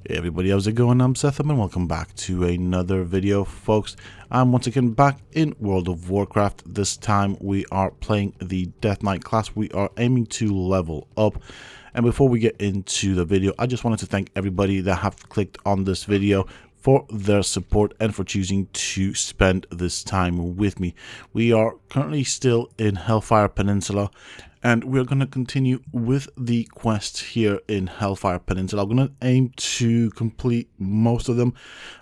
Hey everybody, how's it going? I'm Sethum and welcome back to another video, folks. I'm once again back in World of Warcraft. This time we are playing the Death Knight class. We are aiming to level up. And before we get into the video, I just wanted to thank everybody that have clicked on this video for their support and for choosing to spend this time with me. We are currently still in Hellfire Peninsula, and we're going to continue with the quests here in Hellfire Peninsula. I'm going to aim to complete most of them.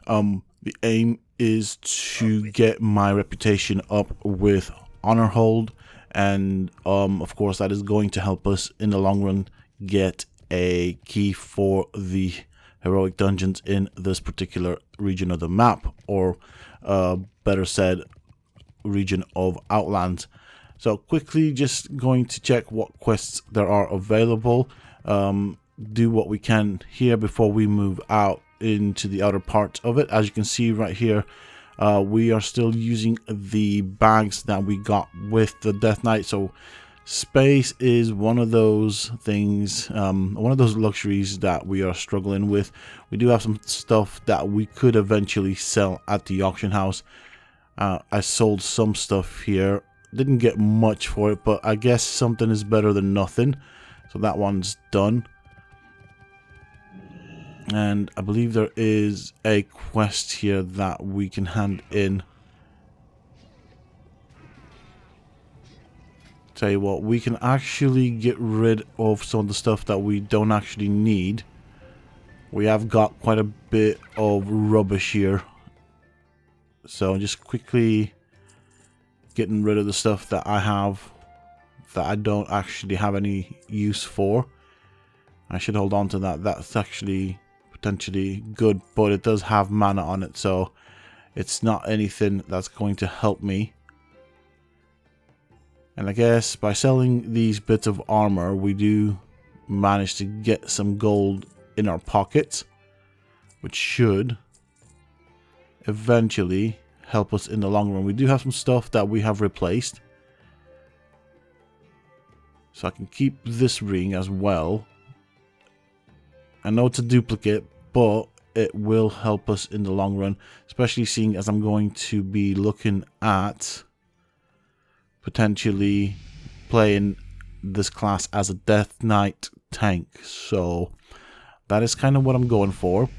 The aim is to get my reputation up with Honor Hold, and of course that is going to help us in the long run get a key for the heroic dungeons in this particular region of the map, or better said, region of Outlands. So quickly just going to check what quests there are available, do what we can here before we move out into the outer part of it. As you can see right here, we are still using the bags that we got with the Death Knight, so space is one of those things, one of those luxuries that we are struggling with. We do have some stuff that we could eventually sell at the auction house. I sold some stuff here, didn't get much for it, but I guess something is better than nothing, so that one's done. And I believe there is a quest here that we can hand in. Tell you what, we can actually get rid of some of the stuff that we don't actually need. We have got quite a bit of rubbish here, so just quickly getting rid of the stuff that I have that I don't actually have any use for. I should hold on to that. That's actually potentially good, but it does have mana on it, so it's not anything that's going to help me. And I guess by selling these bits of armor, we do manage to get some gold in our pockets, which should eventually help us in the long run. We do have some stuff that we have replaced, so I can keep this ring as well. I know it's a duplicate, but it will help us in the long run, especially seeing as I'm going to be looking at potentially playing this class as a Death Knight tank. So that is kind of what I'm going for.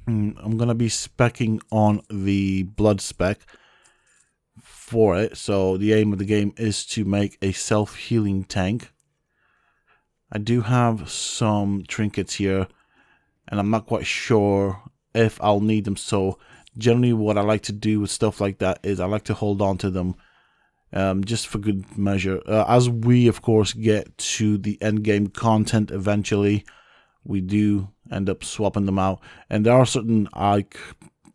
I'm going to be speccing on the blood spec for it. So the aim of the game is to make a self-healing tank. I do have some trinkets here, and I'm not quite sure if I'll need them. So generally what I like to do with stuff like that is I like to hold on to them just for good measure. As we of course get to the end game content eventually, we do end up swapping them out, and there are certain, like,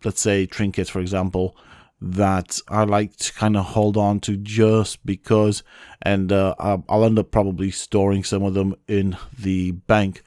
let's say trinkets for example, that I like to kind of hold on to just because, and I'll end up probably storing some of them in the bank.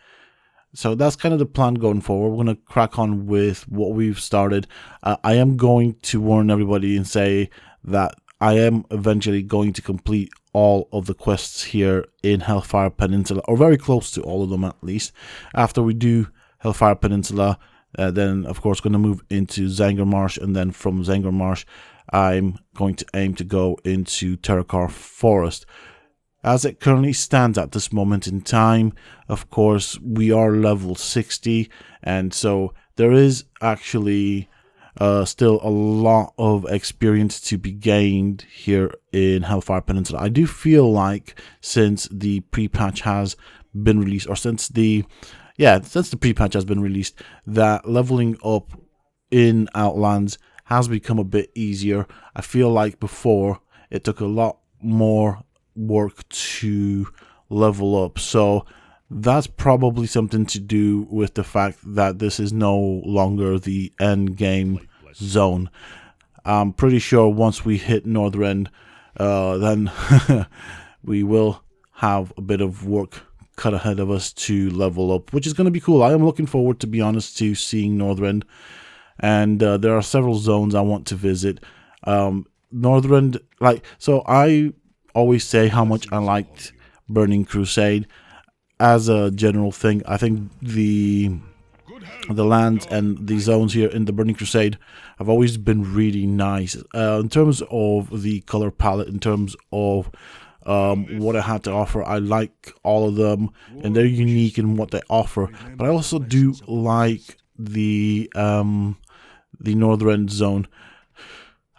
So that's kind of the plan going forward. We're going to crack on with what we've started. I am going to warn everybody and say that I am eventually going to complete all of the quests here in Hellfire Peninsula, or very close to all of them at least. After we do Hellfire Peninsula, then of course going to move into Zangarmarsh, and then from Zangarmarsh I'm going to aim to go into Terakar Forest. As it currently stands at this moment in time, of course we are level 60, and so there is actually still a lot of experience to be gained here in Hellfire Peninsula. I do feel like since the pre-patch has been released, or since the pre-patch has been released, that leveling up in Outlands has become a bit easier. I feel like before it took a lot more work to level up, so that's probably something to do with the fact that this is no longer the end game zone. I'm pretty sure once we hit Northrend, then we will have a bit of work cut ahead of us to level up, which is going to be cool. I am looking forward, to be honest, to seeing Northrend, and there are several zones I want to visit. Northrend, so I always say how much I liked Burning Crusade. As a general thing, I think the the lands and the zones here in the Burning Crusade have always been really nice. In terms of the color palette, in terms of what I had to offer, I like all of them, and they're unique in what they offer. But I also do like the Northern Zone.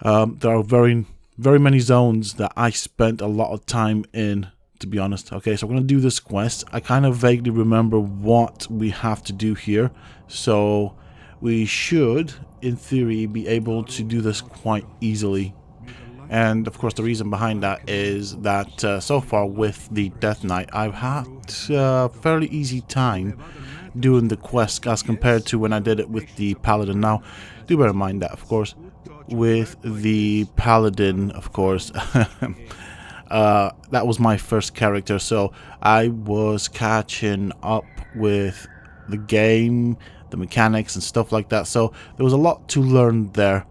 There are very many zones that I spent a lot of time in, to be honest. Okay, so we're going to do this quest. I kind of vaguely remember what we have to do here, so we should, in theory, be able to do this quite easily. And of course the reason behind that is that so far with the Death Knight, I've had a fairly easy time doing the quest as compared to when I did it with the Paladin. Now, do bear in mind that, of course, with the Paladin, of course, that was my first character, so I was catching up with the game, the mechanics and stuff like that, so there was a lot to learn there.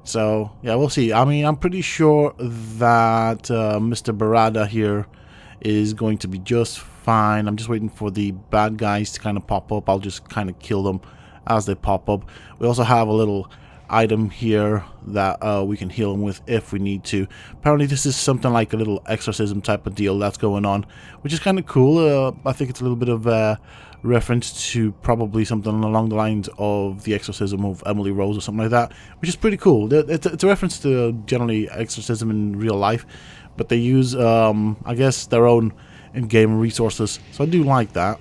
So yeah, we'll see. I mean, I'm pretty sure that Mr. Barada here is going to be just fine. I'm just waiting for the bad guys to kind of pop up. I'll just kind of kill them as they pop up. We also have a little item here that we can heal them with if we need to. Apparently this is something like a little exorcism type of deal that's going on, which is kind of cool. I think it's a little bit of reference to probably something along the lines of the exorcism of Emily Rose or something like that, which is pretty cool. It's a reference to generally exorcism in real life, but they use I guess their own in-game resources, so I do like that.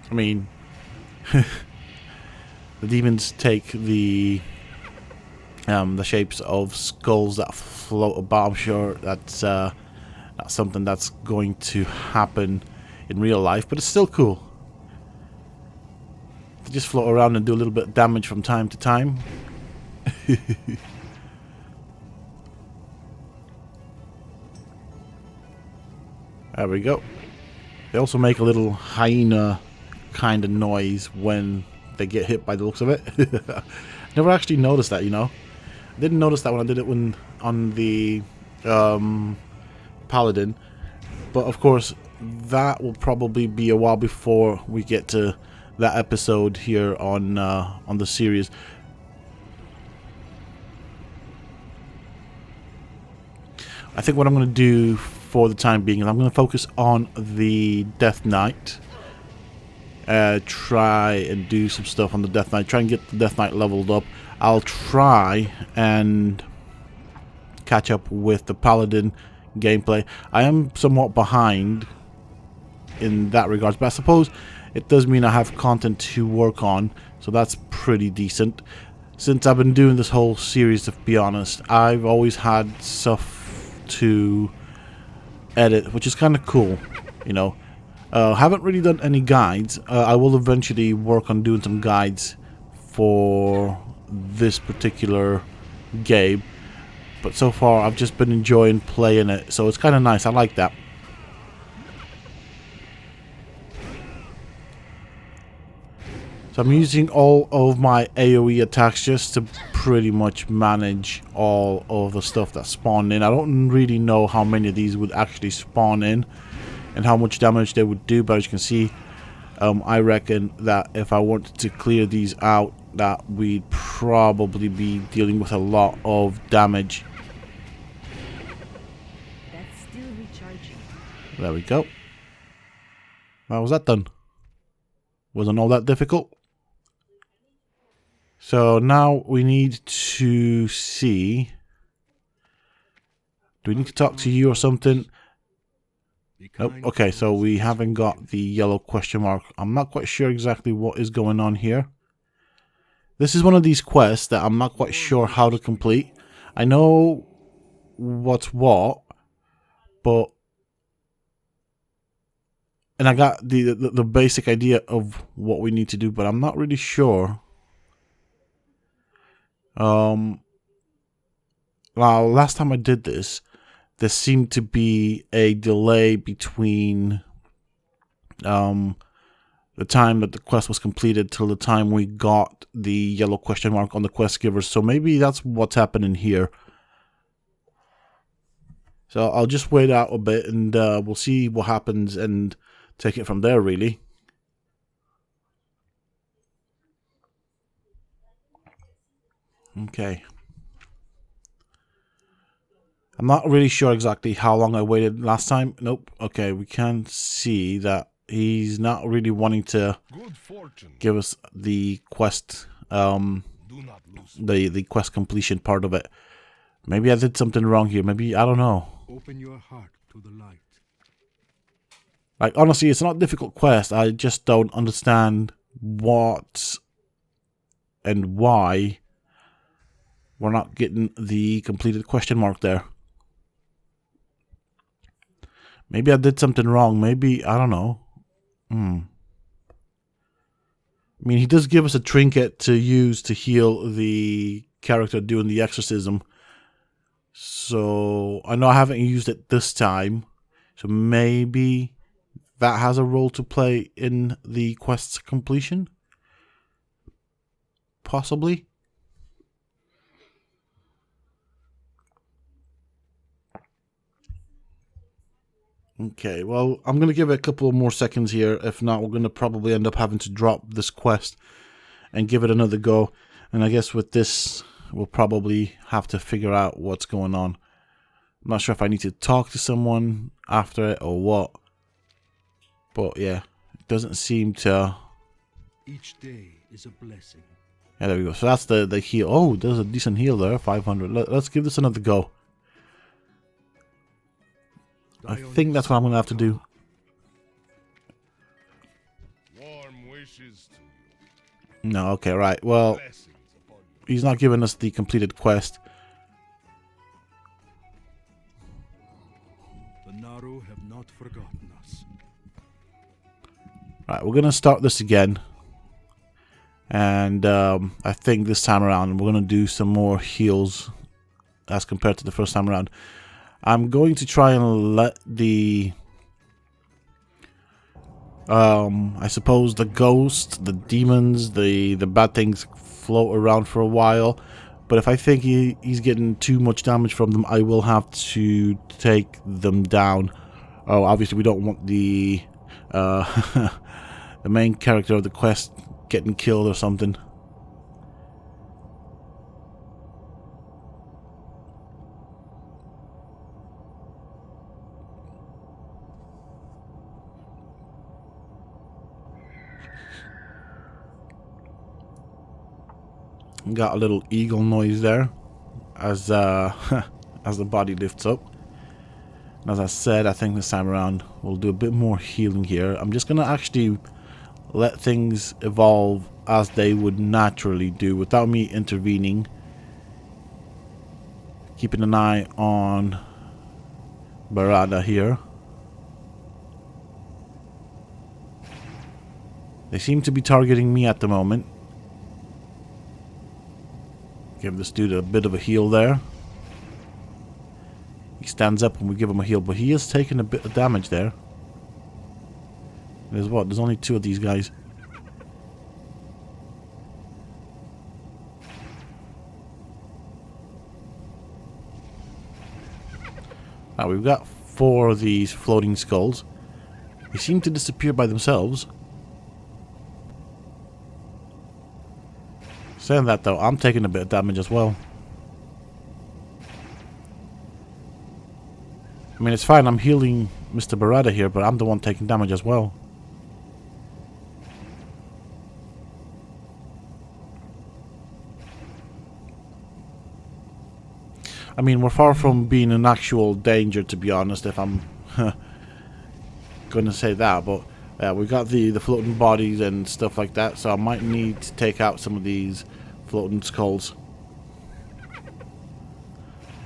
I mean the demons take the shapes of skulls that float about. I'm sure that's something that's going to happen in real life, but it's still cool. They just float around and do a little bit of damage from time to time. There we go. They also make a little hyena kind of noise when they get hit, by the looks of it. Never actually noticed that, you know. I didn't notice that when I did it on the Paladin, but of course that will probably be a while before we get to that episode here on the series. I think what I'm going to do for the time being is I'm going to focus on the Death Knight. Try and do some stuff on the Death Knight. Try and get the Death Knight leveled up. I'll try and catch up with the Paladin gameplay. I am somewhat behind in that regards, but I suppose it does mean I have content to work on, so that's pretty decent. Since I've been doing this whole series, to be honest, I've always had stuff to edit, which is kind of cool, you know. Haven't really done any guides. I will eventually work on doing some guides for this particular game, but so far I've just been enjoying playing it, so it's kind of nice. I like that. So I'm using all of my AoE attacks just to pretty much manage all of the stuff that spawned in. I don't really know how many of these would actually spawn in and how much damage they would do, but as you can see, I reckon that if I wanted to clear these out, that we'd probably be dealing with a lot of damage. That's still recharging. There we go. How was that done? Wasn't all that difficult. So now we need to see. Do we need to talk to you or something? Nope. Okay, so we haven't got the yellow question mark. I'm not quite sure exactly what is going on here. This is one of these quests that I'm not quite sure how to complete. I know what's what, but... And I got the basic idea of what we need to do, but I'm not really sure. Well, last time I did this, there seemed to be a delay between the time that the quest was completed till the time we got the yellow question mark on the quest giver. So maybe that's what's happening here. So I'll just wait out a bit and we'll see what happens and take it from there, really. Okay. I'm not really sure exactly how long I waited last time. Nope. Okay, we can see that he's not really wanting to give us the quest, the quest completion part of it. Maybe I did something wrong here. Maybe, I don't know. Open your heart to the light. Like, honestly, it's not a difficult quest. I just don't understand what and why we're not getting the completed question mark there. Maybe I did something wrong. Maybe, I don't know. I mean, he does give us a trinket to use to heal the character doing the exorcism. So, I know I haven't used it this time. So, maybe that has a role to play in the quest's completion? Possibly? Okay, well, I'm going to give it a couple more seconds here. If not, we're going to probably end up having to drop this quest and give it another go. And I guess with this, we'll probably have to figure out what's going on. I'm not sure if I need to talk to someone after it or what. But yeah, it doesn't seem to... Each day is a blessing. Yeah, there we go. So that's the heal. Oh, there's a decent heal there, 500. Let's give this another go. I think that's what I'm going to have to do. Warm wishes to you. No, okay, right. Well, Blessings upon you. he's not giving us the completed quest. The Naru have not forgotten us. Right, we're going to start this again. And I think this time around we're going to do some more heals as compared to the first time around. I'm going to try and let the... I suppose the ghosts, the demons, the bad things float around for a while. But if I think he's getting too much damage from them, I will have to take them down. Oh, obviously we don't want the the main character of the quest getting killed or something. Got a little eagle noise there as as the body lifts up. And as I said, I think this time around we'll do a bit more healing here. I'm just gonna actually let things evolve as they would naturally do without me intervening. Keeping an eye on Barada here. They seem to be targeting me at the moment. Give this dude a bit of a heal there. He stands up when we give him a heal, but he is taking a bit of damage there. There's what? There's only two of these guys. Now we've got 4 of these floating skulls. They seem to disappear by themselves. Saying that though, I'm taking a bit of damage as well. I mean, it's fine, I'm healing Mr. Barada here, but I'm the one taking damage as well. I mean, we're far from being in actual danger, to be honest, if I'm gonna say that, but we got the floating bodies and stuff like that, so I might need to take out some of these floating skulls.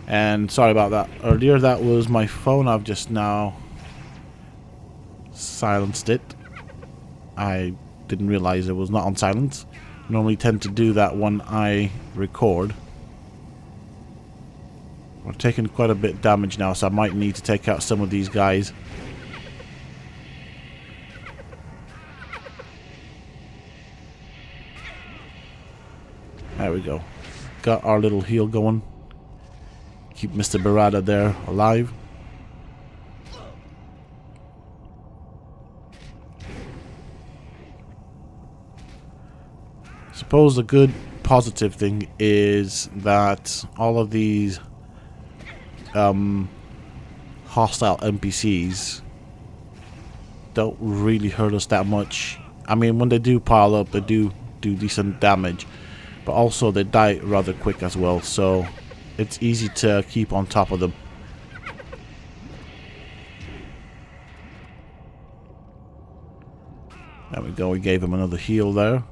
And sorry about that earlier, that was my phone. I've just now silenced it. I didn't realize it was not on silence. Normally tend to do that when I record. We're taking quite a bit of damage now, so I might need to take out some of these guys. There we go. Got our little heal going. Keep Mr. Barada there alive. Suppose the good positive thing is that all of these hostile NPCs don't really hurt us that much. I mean, when they do pile up, they do decent damage, but also they die rather quick as well, so it's easy to keep on top of them. There we go, we gave him another heal there.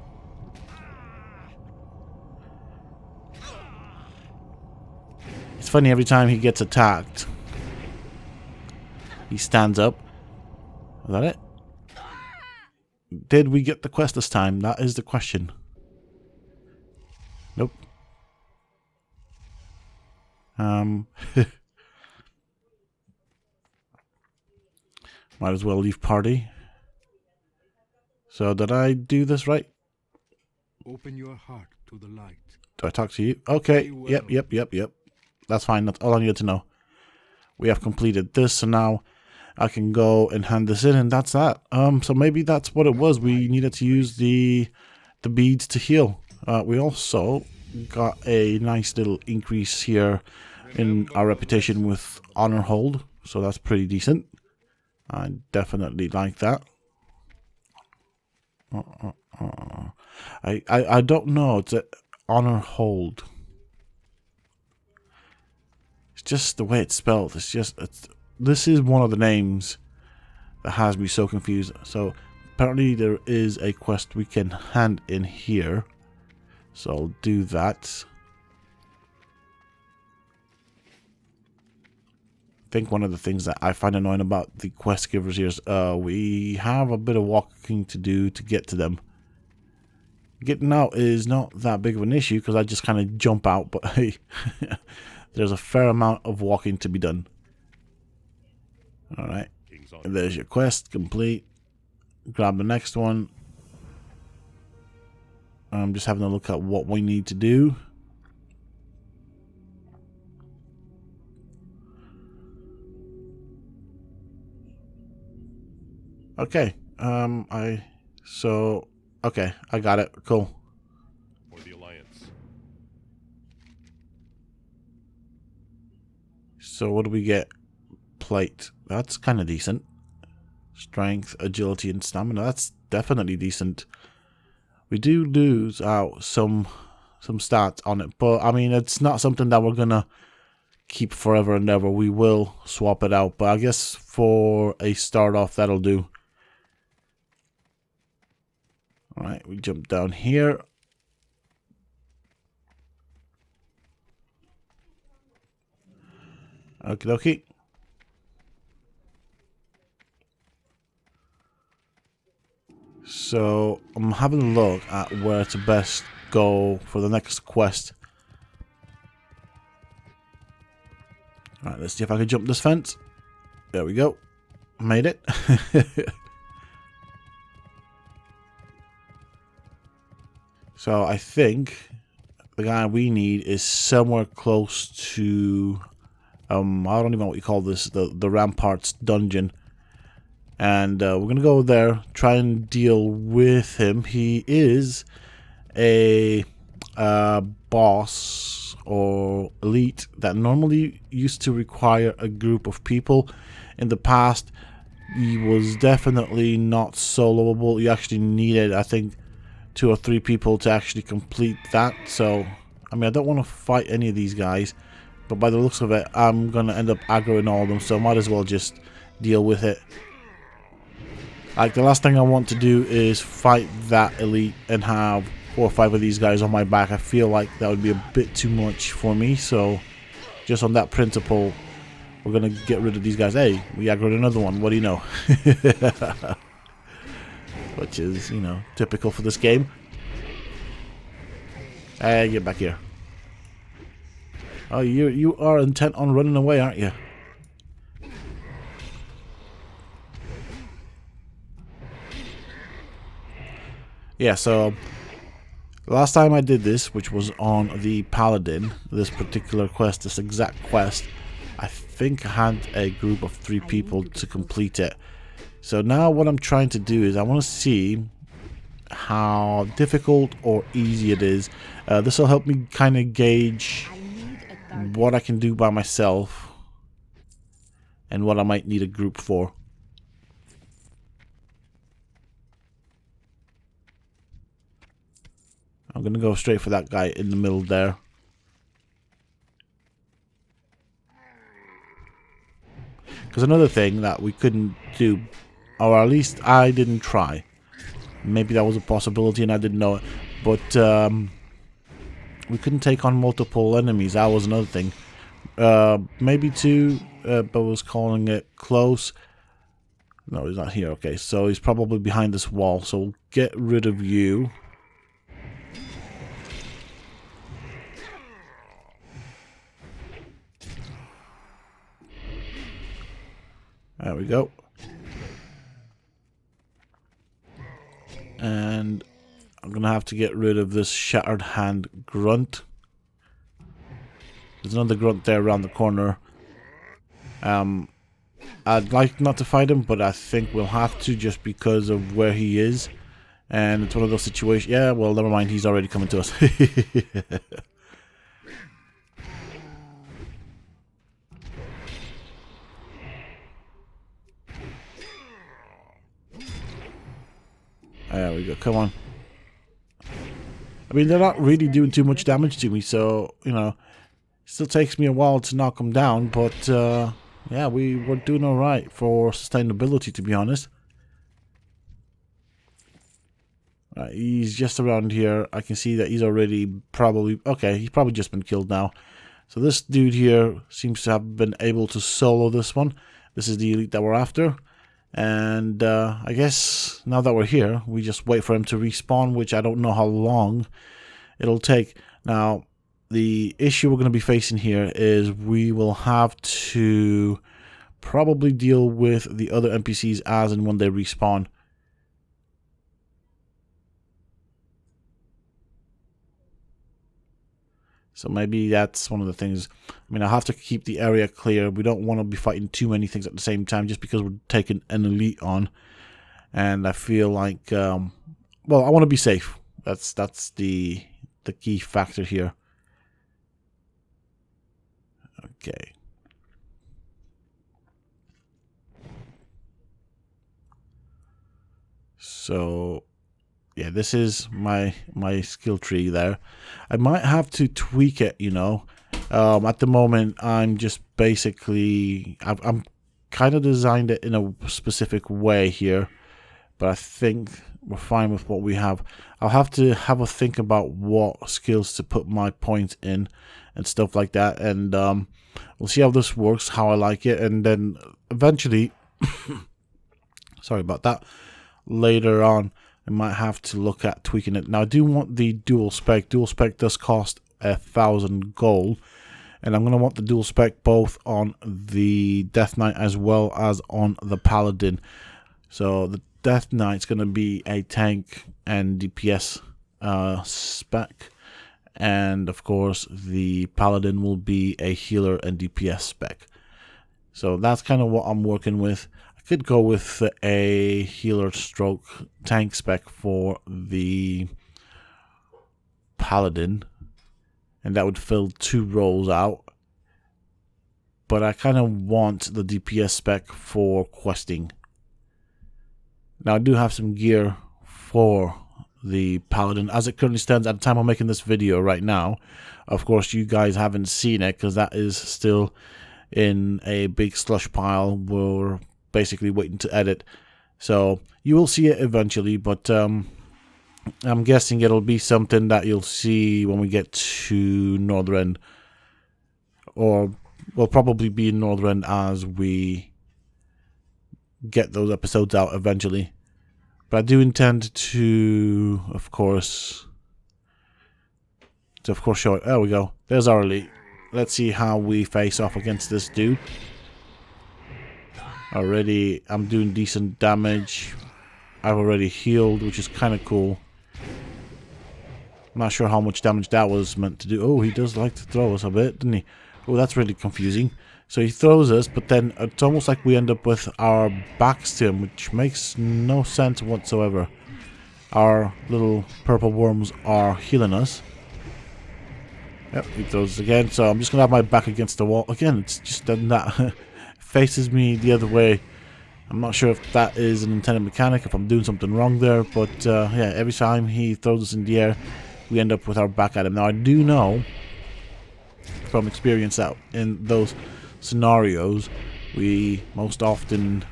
It's funny, every time he gets attacked, he stands up. Is that it? Did we get the quest this time? That is the question. Nope. Might as well leave party. So did I do this right? Open your heart to the light. Do I talk to you? Okay. Yep. That's fine. That's all I needed to know. We have completed this, so now I can go and hand this in, and that's that. So maybe that's what it was. We needed to use the beads to heal. We also got a nice little increase here in our reputation with honor hold, so that's pretty decent. I definitely like that. I don't know. It's a honor hold. It's just the way it's spelled. This is one of the names that has me so confused. So apparently there is a quest we can hand in here. So I'll do that. I think one of the things that I find annoying about the quest givers here is we have a bit of walking to do to get to them. Getting out is not that big of an issue because I just kind of jump out, but hey, there's a fair amount of walking to be done. Alright, there's your quest complete. Grab the next one. I'm just having a look at what we need to do. Okay, okay, I got it. Cool. For the Alliance. So what do we get? Plate. That's kind of decent. Strength, agility, and stamina. That's definitely decent. We do lose out some stats on it, but I mean, it's not something that we're gonna keep forever and ever. We will swap it out, but I guess for a start off, that'll do. Alright, we jump down here. Okie dokie. So I'm having a look at where to best go for the next quest. Alright, let's see if I can jump this fence. There we go. Made it. So I think the guy we need is somewhere close to I don't even know what you call this, the Ramparts dungeon. And we're going to go there, try and deal with him. He is a boss or elite that normally used to require a group of people. In the past, he was definitely not soloable. You actually needed, I think, 2 or 3 people to actually complete that. So, I mean, I don't want to fight any of these guys, but by the looks of it, I'm going to end up aggroing all of them, so I might as well just deal with it. Like, the last thing I want to do is fight that elite and have 4 or 5 of these guys on my back. I feel like that would be a bit too much for me, so just on that principle, we're going to get rid of these guys. Hey, we aggroed another one, what do you know? Which is, you know, typical for this game. Hey, get back here. Oh, you are intent on running away, aren't you? Yeah, so last time I did this, which was on the Paladin, this particular quest, this exact quest, I think I had a group of 3 people to complete it. So now what I'm trying to do is I want to see how difficult or easy it is. This will help me kind of gauge I need a target. what I can do by myself and what I might need a group for. I'm gonna go straight for that guy in the middle there. Because another thing that we couldn't do, or at least I didn't try. Maybe that was a possibility and I didn't know it. But we couldn't take on multiple enemies. That was another thing. Maybe two, but was calling it close. No, he's not here. Okay, so he's probably behind this wall. So we'll get rid of you. There we go. And I'm going to have to get rid of this Shattered Hand grunt. There's another grunt there around the corner. I'd like not to fight him, but I think we'll have to just because of where he is. And it's one of those situations. Yeah, well, never mind. He's already coming to us. There we go. Come on. I mean, they're not really doing too much damage to me, so, you know, it still takes me a while to knock them down, but, yeah, we're doing alright for sustainability, to be honest. He's just around here. I can see that he's already probably... Okay, he's probably just been killed now. So this dude here seems to have been able to solo this one. This is the elite that we're after. And I guess now that we're here, we just wait for him to respawn, which I don't know how long it'll take. Now, the issue we're going to be facing here is we will have to probably deal with the other NPCs as and when they respawn. So maybe that's one of the things. I mean, I'll have to keep the area clear. We don't want to be fighting too many things at the same time just because we're taking an elite on. And I feel like, well, I want to be safe. That's the key factor here. Okay. So... yeah, this is my skill tree there. I might have to tweak it, you know. At the moment, I'm just basically... I'm kind of designed it in a specific way here. But I think we're fine with what we have. I'll have to have a think about what skills to put my points in and stuff like that. And we'll see how this works, how I like it. And then eventually... sorry about that. Later on, I might have to look at tweaking it. Now, I do want the dual spec. Dual spec does cost 1,000 gold. And I'm going to want the dual spec both on the Death Knight as well as on the Paladin. So, the Death Knight's going to be a tank and DPS spec. And, of course, the Paladin will be a healer and DPS spec. So, that's kind of what I'm working with. Could go with a healer stroke tank spec for the Paladin, and that would fill 2 roles out. But I kind of want the DPS spec for questing. Now I do have some gear for the Paladin as it currently stands at the time I'm making this video right now. Of course, you guys haven't seen it because that is still in a big slush pile. We're basically waiting to edit, so you will see it eventually, but I'm guessing it'll be something that you'll see when we get to Northrend, or we'll probably be in Northrend as we get those episodes out eventually. But I do intend to, of course show it. There we go. There's our elite. Let's see how we face off against this dude. Already, I'm doing decent damage. I've already healed, which is kind of cool. I'm not sure how much damage that was meant to do. Oh, he does like to throw us a bit, doesn't he? Oh, that's really confusing. So he throws us, but then it's almost like we end up with our backs to him, which makes no sense whatsoever. our little purple worms are healing us. Yep, he throws it again. So I'm just going to have my back against the wall. Again, it's just that faces me the other way. I'm not sure if that is an intended mechanic, if I'm doing something wrong there. But yeah, every time he throws us in the air, we end up with our back at him. Now, I do know from experience that in those scenarios, we most often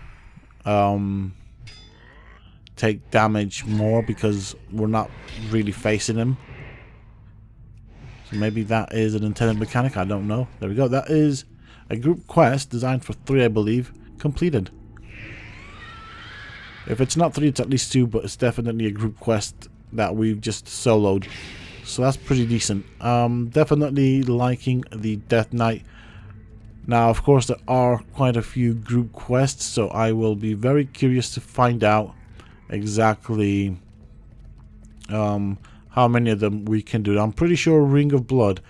take damage more because we're not really facing him. So maybe that is an intended mechanic, I don't know. There we go, that is a group quest designed for 3, I believe, completed. If it's not 3, it's at least 2, but it's definitely a group quest that we've just soloed. So that's pretty decent. Definitely liking the Death Knight. Now, of course, there are quite a few group quests, so I will be very curious to find out exactly how many of them we can do. I'm pretty sure Ring of Blood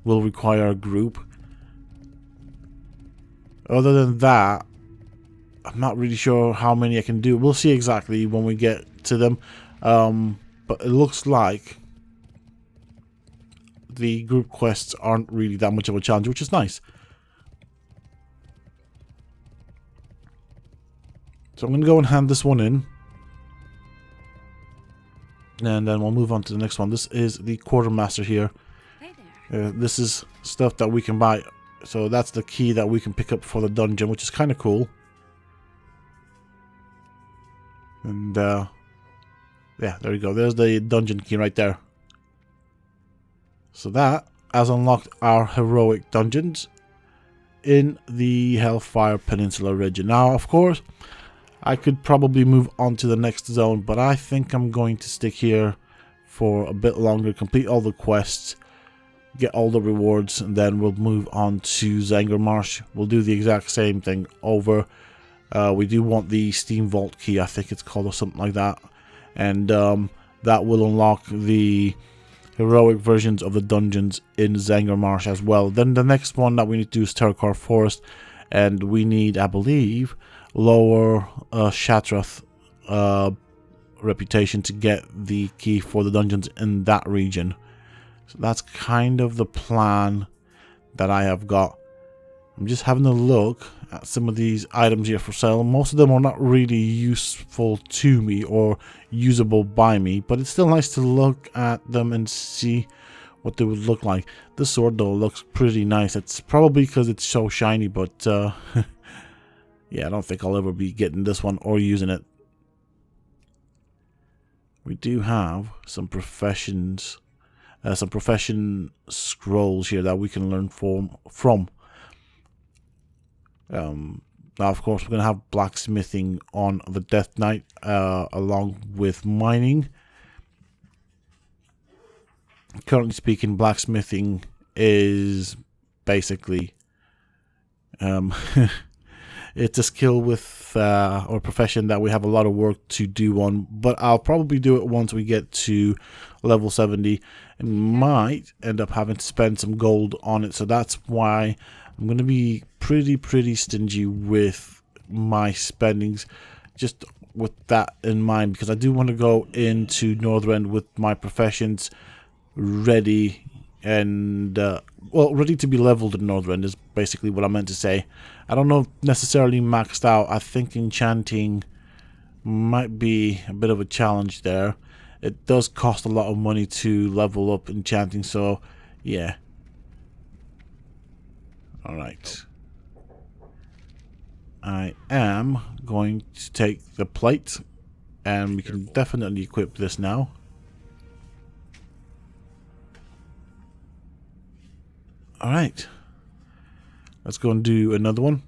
will require a group. Other than that, I'm not really sure how many I can do. We'll see exactly when we get to them. But it looks like the group quests aren't really that much of a challenge, which is nice. So I'm going to go and hand this one in. And then we'll move on to the next one. This is the Quartermaster here. Hey there. This is stuff that we can buy. So that's the key that we can pick up for the dungeon, which is kind of cool. And yeah, there we go. There's the dungeon key right there. So that has unlocked our heroic dungeons in the Hellfire Peninsula region. Now, of course, I could probably move on to the next zone, but I think I'm going to stick here for a bit longer, complete all the quests, get all the rewards, and then we'll move on to Zangarmarsh. We'll do the exact same thing over. We do want the Steam Vault key, I think it's called, or something like that. And that will unlock the heroic versions of the dungeons in Zangarmarsh as well. Then the next one that we need to do is Terracore Forest. And we need, I believe, lower Shatrath reputation to get the key for the dungeons in that region. So that's kind of the plan that I have got. I'm just having a look at some of these items here for sale. Most of them are not really useful to me or usable by me, but it's still nice to look at them and see what they would look like. This sword though looks pretty nice. It's probably because it's so shiny, but yeah, I don't think I'll ever be getting this one or using it. We do have some profession scrolls here that we can learn from. Now, of course, we're going to have blacksmithing on the Death Knight, along with mining. Currently speaking, blacksmithing is basically it's a skill with or profession that we have a lot of work to do on, but I'll probably do it once we get to level 70 and might end up having to spend some gold on it. So that's why I'm going to be pretty stingy with my spendings, just with that in mind, because I do want to go into Northrend with my professions ready and well, ready to be leveled in Northrend is basically what I meant to say. I don't know if necessarily maxed out. I think enchanting might be a bit of a challenge there. It does cost a lot of money to level up enchanting, so yeah. Alright. I am going to take the plate, and we can definitely equip this now. Alright. Let's go and do another one.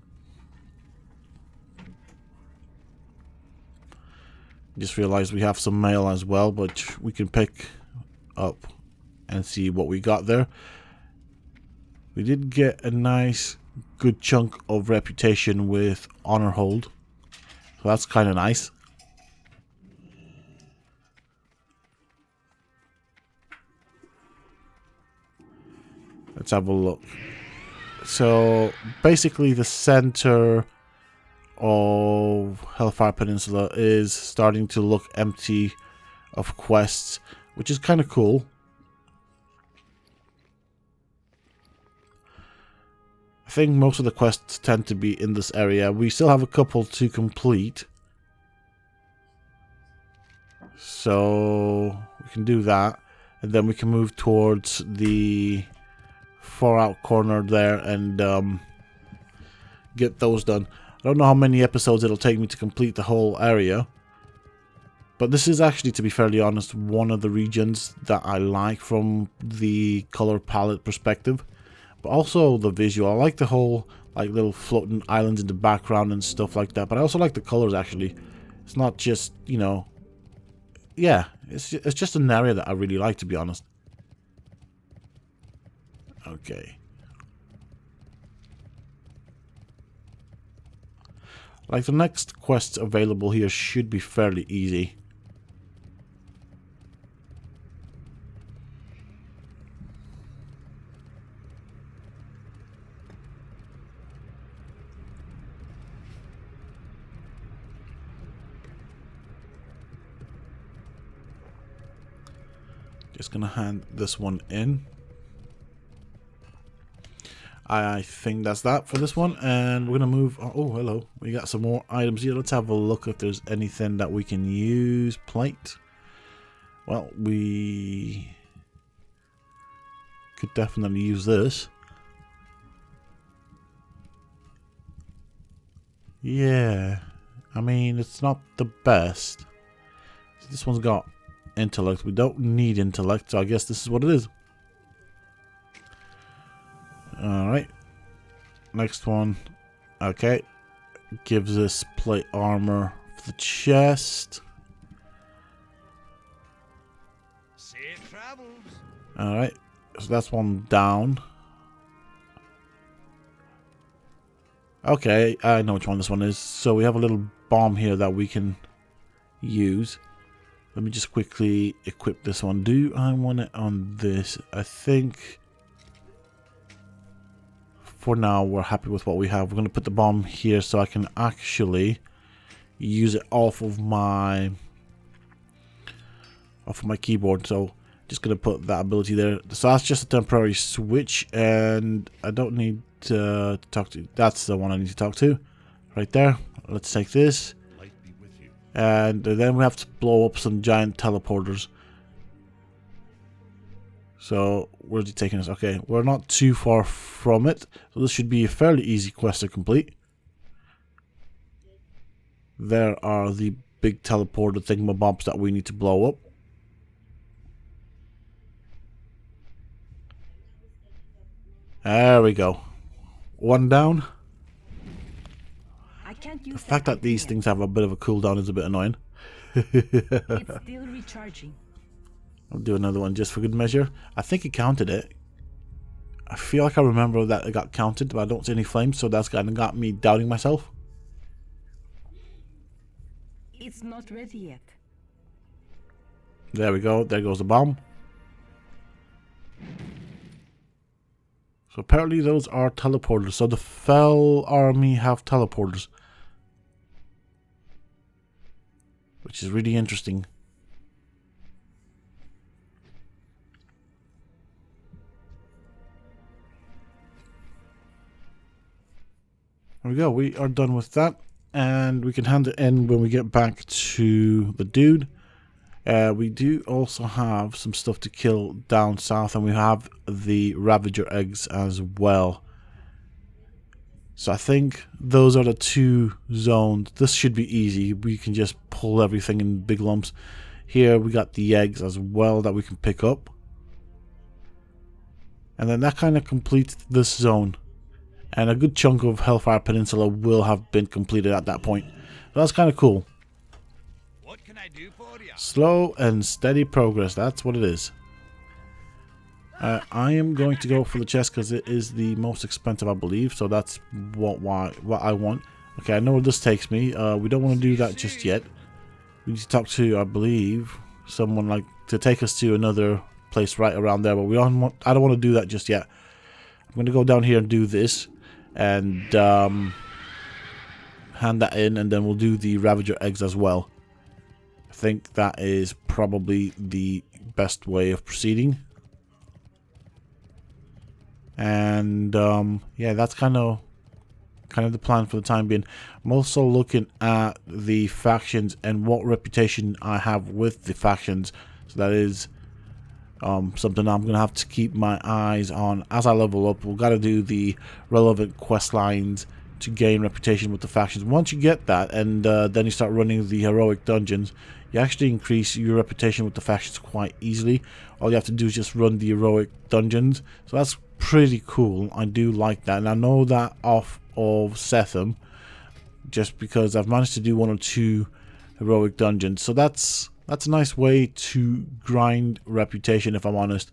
Just realized we have some mail as well, but we can pick up and see what we got there. We did get a nice good chunk of reputation with Honor Hold, so that's kind of nice. Let's have a look. So basically the center of Hellfire Peninsula is starting to look empty of quests, which is kind of cool. I think most of the quests tend to be in this area. We still have a couple to complete, so we can do that, and then we can move towards the far out corner there and get those done. I don't know how many episodes it'll take me to complete the whole area, but this is actually, to be fairly honest, one of the regions that I like from the color palette perspective, but also the visual. I like the whole like little floating islands in the background and stuff like that, but I also like the colors actually. It's not just, you know, yeah, it's just an area that I really like, to be honest. Okay. Like, the next quests available here should be fairly easy. Just gonna hand this one in. I think that's that for this one, and we're gonna move. Oh, hello. We got some more items here. Let's have a look if there's anything that we can use. Plate. Well, we could definitely use this. Yeah, I mean, it's not the best. This one's got intellect. We don't need intellect, so I guess this is what it is. Alright. Next one. Okay. Gives us plate armor for the chest. Safe travels. Alright. So that's one down. Okay, I know which one this one is. So we have a little bomb here that we can use. Let me just quickly equip this one. Do I want it on this? I think for now we're happy with what we have. We're going to put the bomb here so I can actually use it off of my keyboard. So just going to put that ability there. So that's just a temporary switch, and I don't need to talk to. That's the one I need to talk to right there. Let's take this. And then we have to blow up some giant teleporters. So, where's he taking us? Okay, we're not too far from it. So this should be a fairly easy quest to complete. There are the big teleporter thingamabobs that we need to blow up. There we go. One down. The fact that these things have a bit of a cooldown is a bit annoying. It's still recharging. I'll do another one just for good measure. I think it counted it. I feel like I remember that it got counted, but I don't see any flames, so that's kind of got me doubting myself. It's not ready yet. There we go. There goes the bomb. So apparently those are teleporters. So the Fell army have teleporters, which is really interesting. There we go. We are done with that, and we can hand it in when we get back to the dude. We do also have some stuff to kill down south, and we have the Ravager eggs as well. So I think those are the two zones. This should be easy. We can just pull everything in big lumps. Here we got the eggs as well that we can pick up. And then that kind of completes this zone. And a good chunk of Hellfire Peninsula will have been completed at that point. So that's kind of cool. What can I do for you? Slow and steady progress. That's what it is. I am going to go for the chest because it is the most expensive, I believe. So that's what I want. Okay, I know where this takes me. We don't want to do that just yet. We need to talk to, I believe, someone like to take us to another place right around there. But we don't want. I don't want to do that just yet. I'm going to go down here and do this, and hand that in, and then we'll do the Ravager eggs as well. I think that is probably the best way of proceeding. And yeah, that's kind of the plan for the time being. I'm also looking at the factions and what reputation I have with the factions. So that is something I'm gonna have to keep my eyes on as I level up. We've got to do the relevant quest lines to gain reputation with the factions. Once you get that, and then you start running the heroic dungeons, you actually increase your reputation with the factions quite easily. All you have to do is just run the heroic dungeons. So that's pretty cool. I do like that, and I know that off of Sethum, just because I've managed to do 1 or 2 heroic dungeons. So that's a nice way to grind reputation, if I'm honest.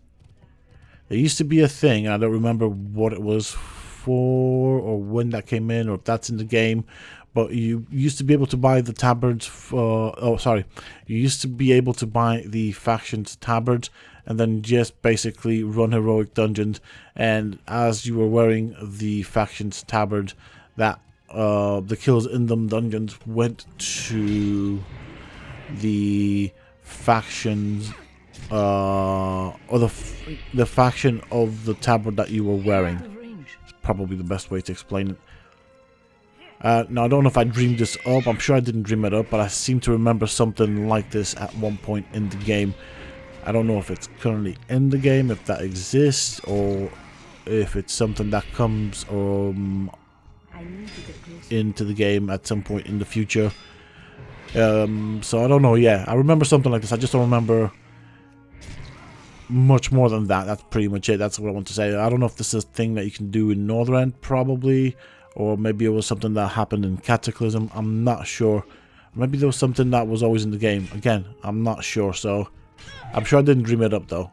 There used to be a thing, and I don't remember what it was for or when that came in, or if that's in the game, but you used to be able to buy the tabards you used to be able to buy the factions tabards and then just basically run heroic dungeons, and as you were wearing the factions tabard, that the kills in them dungeons went to the factions or the faction of the tabard that you were wearing. It's probably the best way to explain it. Now, I don't know if I dreamed this up. I'm sure I didn't dream it up, but I seem to remember something like this at one point in the game. I don't know if it's currently in the game, if that exists, or if it's something that comes into the game at some point in the future. So I don't know. Yeah, I remember something like this. I just don't remember much more than that. That's pretty much it. That's what I want to say. I don't know if this is a thing that you can do in Northrend, probably, or maybe it was something that happened in Cataclysm. I'm not sure. Maybe there was something that was always in the game. Again, I'm not sure. So I'm sure I didn't dream it up though.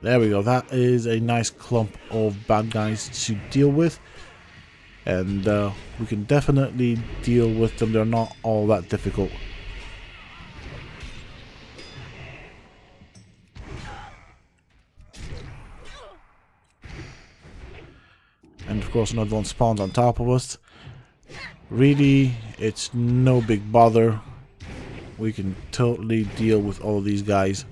There we go. That is a nice clump of bad guys to deal with, and we can definitely deal with them. They're not all that difficult. And of course another one spawns on top of us. Really, it's no big bother. We can totally deal with all of these guys.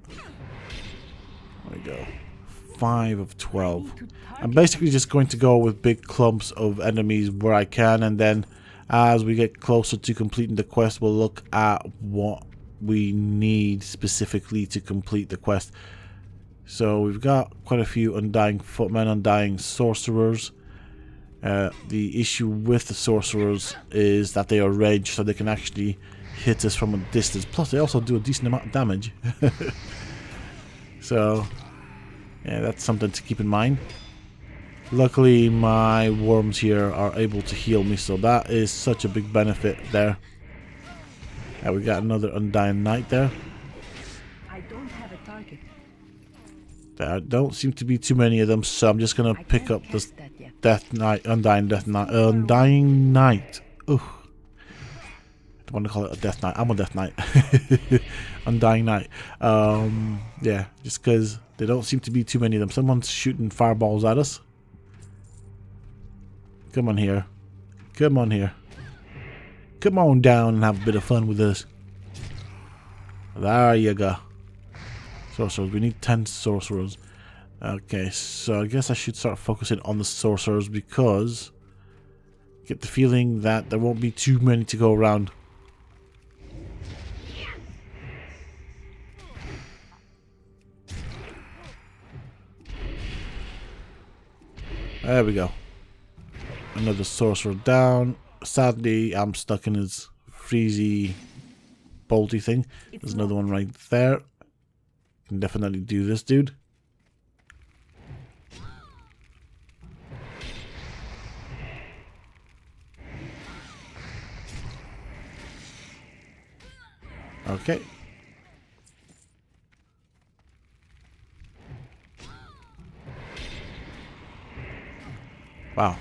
There we go. 5 of 12. I'm basically just going to go with big clumps of enemies where I can, and then as we get closer to completing the quest, we'll look at what we need specifically to complete the quest. So we've got quite a few undying footmen, undying sorcerers. The issue with the sorcerers is that they are ranged, so they can actually hit us from a distance. Plus they also do a decent amount of damage. So yeah, that's something to keep in mind. Luckily my worms here are able to heal me, so that is such a big benefit there. And we got another undying knight there. I don't have a target. There don't seem to be too many of them, so I'm just gonna pick up this death knight, undying knight. Ugh. I don't want to call it a death knight. I'm a death knight. Undying knight. Yeah, just because there don't seem to be too many of them. Someone's shooting fireballs at us. Come on here. Come on here. Come on down and have a bit of fun with us. There you go. Sorcerers. We need 10 sorcerers. Okay, so I guess I should start focusing on the sorcerers because I get the feeling that there won't be too many to go around. There we go. Another sorcerer down. Sadly, I'm stuck in his freezy, bolty thing. There's another one right there. Can definitely do this, dude. Okay. Wow.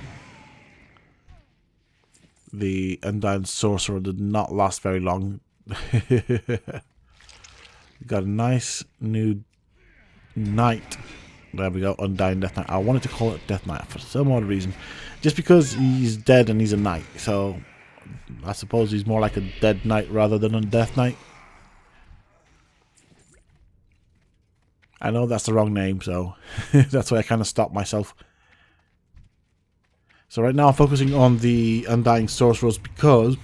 The Undying Sorcerer did not last very long. Got a nice new Knight. There we go, Undying Death Knight. I wanted to call it Death Knight for some odd reason. Just because he's dead and he's a knight. So, I suppose he's more like a dead knight rather than a death knight. I know that's the wrong name, so that's why I kind of stopped myself. So right now I'm focusing on the Undying Sorcerers because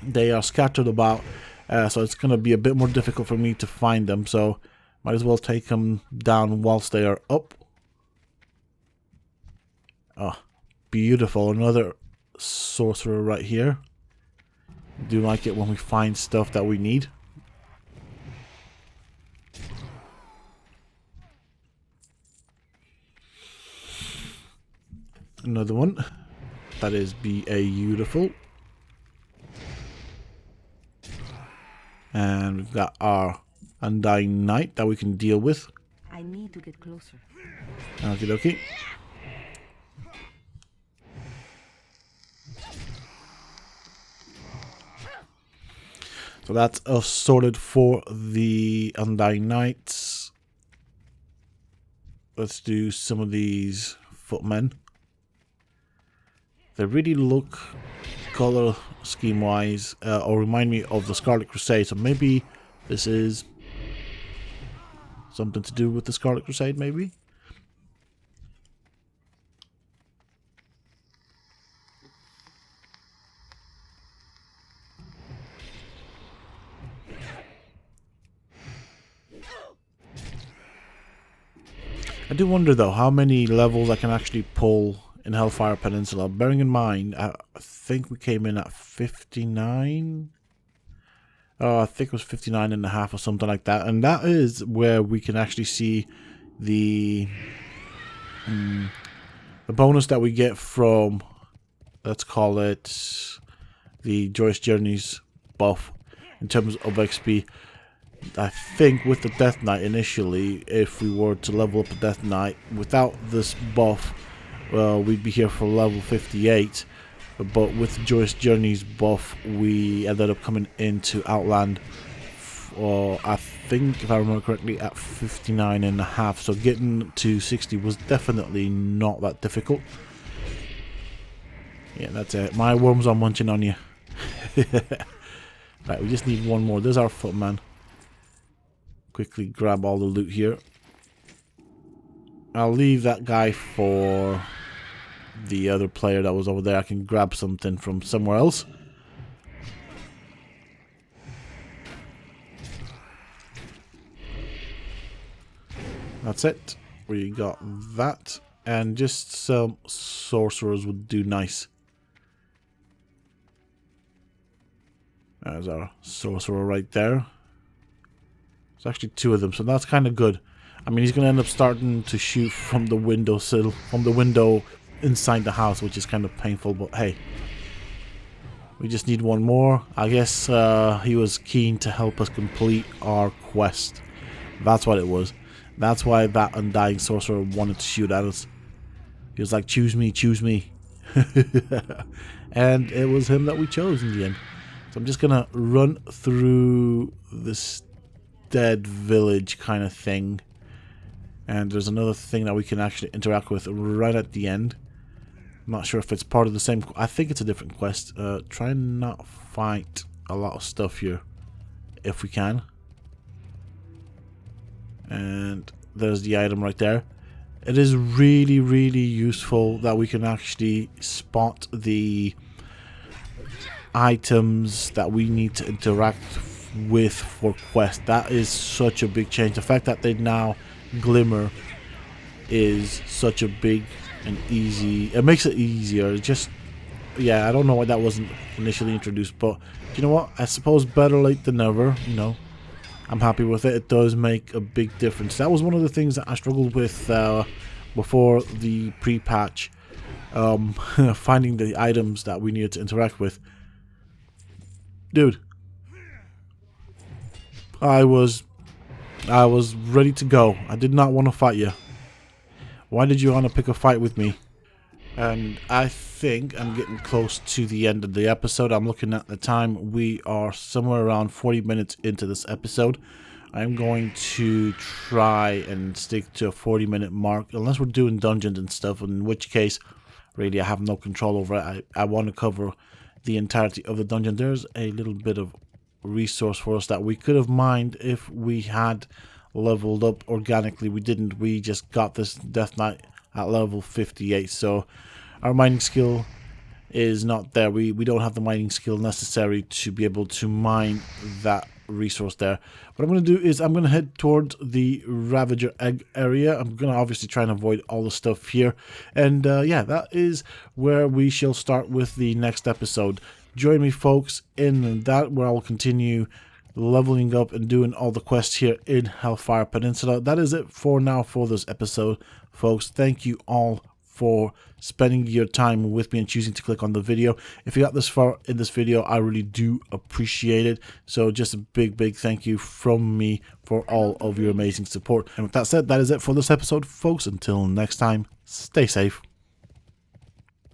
they are scattered about. So it's going to be a bit more difficult for me to find them. So might as well take them down whilst they are up. Oh, beautiful. Another sorcerer right here. Do like it when we find stuff that we need. Another one. That is beautiful. And we've got our Undying Knight that we can deal with. I need to get closer. Okie dokie. So that's us sorted for the Undying Knights. Let's do some of these footmen. They really look, color scheme wise, or remind me of the Scarlet Crusade. So maybe this is something to do with the Scarlet Crusade, maybe? I do wonder though how many levels I can actually pull in Hellfire Peninsula, bearing in mind I think we came in at 59. I think it was 59 and a half or something like that, and that is where we can actually see the bonus that we get from, let's call it the Joyous Journeys buff in terms of XP. I think with the Death Knight initially, if we were to level up a Death Knight without this buff, well, we'd be here for level 58. But with the Joyous Journeys buff, we ended up coming into Outland, I think, if I remember correctly, at 59 and a half. So getting to 60 was definitely not that difficult. Yeah, that's it. My worms are munching on you. Right, we just need one more. There's our footman. Quickly grab all the loot here. I'll leave that guy for the other player that was over there. I can grab something from somewhere else. That's it. We got that. And just some sorcerers would do nice. There's our sorcerer right there. There's actually two of them, so that's kind of good. I mean, he's going to end up starting to shoot from the windowsill, from the window inside the house, which is kind of painful, but hey. We just need one more. I guess he was keen to help us complete our quest. That's what it was. That's why that Undying Sorcerer wanted to shoot at us. He was like, choose me, choose me. And it was him that we chose in the end. So I'm just going to run through this dead village kind of thing. And there's another thing that we can actually interact with right at the end. I'm not sure if it's part of the same. I think it's a different quest. Try and not fight a lot of stuff here if we can. And there's the item right there. It is really, really useful that we can actually spot the items that we need to interact with for quest. That is such a big change. The fact that they now glimmer is such a big and easy. It makes it easier. Just, yeah, I don't know why that wasn't initially introduced, but you know what? I suppose better late than never. You know, I'm happy with it. It does make a big difference. That was one of the things that I struggled with before the pre-patch. Finding the items that we needed to interact with. Dude, I was ready to go. I did not want to fight you. Why did you want to pick a fight with me? And I think I'm getting close to the end of the episode. I'm looking at the time. We are somewhere around 40 minutes into this episode. I'm going to try and stick to a 40-minute mark, unless we're doing dungeons and stuff, in which case, really, I have no control over it. I want to cover the entirety of the dungeon. There's a little bit of resource for us that we could have mined if we had leveled up organically. We didn't. We just got this Death Knight at level 58, so our mining skill is not there. We don't have the mining skill necessary to be able to mine that resource there. What I'm going to do is I'm going to head towards the Ravager egg area. I'm going to obviously try and avoid all the stuff here, and yeah, that is where we shall start with the next episode. Join me, folks, in that, where I'll continue leveling up and doing all the quests here in Hellfire Peninsula. That is it for now for this episode, folks. Thank you all for spending your time with me and choosing to click on the video. If you got this far in this video, I really do appreciate it. So just a big thank you from me for all of your amazing support. And with that said, that is it for this episode, folks. Until next time, stay safe.